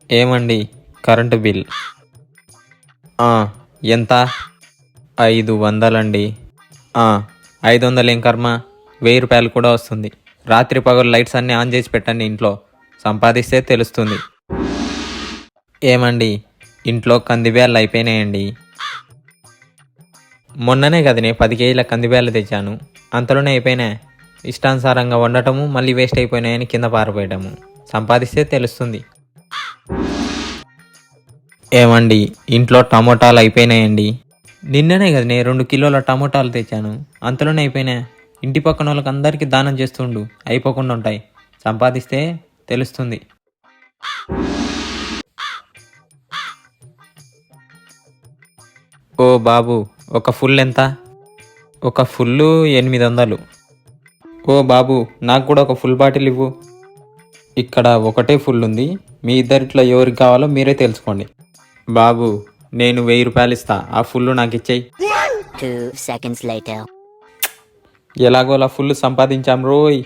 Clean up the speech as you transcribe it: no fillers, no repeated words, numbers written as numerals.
ఏమండి current bill? ఆ, ఎంత? 500 అండి. 500 ఏం కర్మ, 1000 కూడా వస్తుంది. రాత్రి పగలు లైట్స్ అన్నీ ఆన్ చేసి పెట్టండి ఇంట్లో, సంపాదిస్తే తెలుస్తుంది. ఏమండి ఇంట్లో కందిబ్యాళ్ళు అయిపోయినాయండి. మొన్ననే కదనే 10 కేజీల కందిబ్యాళ్ళు తెచ్చాను, అంతలోనే అయిపోయినాయి. ఇష్టానుసారంగా వండటము, మళ్ళీ వేస్ట్ అయిపోయినాయని కింద పారిపోయటము. సంపాదిస్తే తెలుస్తుంది. ఏమండి ఇంట్లో టమోటాలు అయిపోయినాయండి. నిన్ననే కదనే 2 కిలోల టమోటాలు తెచ్చాను, అంతలోనే అయిపోయినాయి. ఇంటి పక్కన వాళ్ళకి అందరికీ దానం చేస్తుండు, అయిపోకుండా ఉంటాయి. సంపాదిస్తే తెలుస్తుంది. ఓ బాబు, ఒక ఫుల్ ఎంత? ఒక ఫుల్లు 800. ఓ బాబు, నాకు కూడా ఒక ఫుల్ బాటిల్ ఇవ్వు. ఇక్కడ ఒకటే ఫుల్ ఉంది, మీ ఇద్దరిట్లో ఎవరికి కావాలో మీరే తెలుసుకోండి. బాబు, నేను 1000 ఇస్తా, ఆ ఫుల్ నాకు ఇచ్చేయి. 2 seconds later. ఎలాగోలా ఫుల్ సంపాదించాం రోయ్.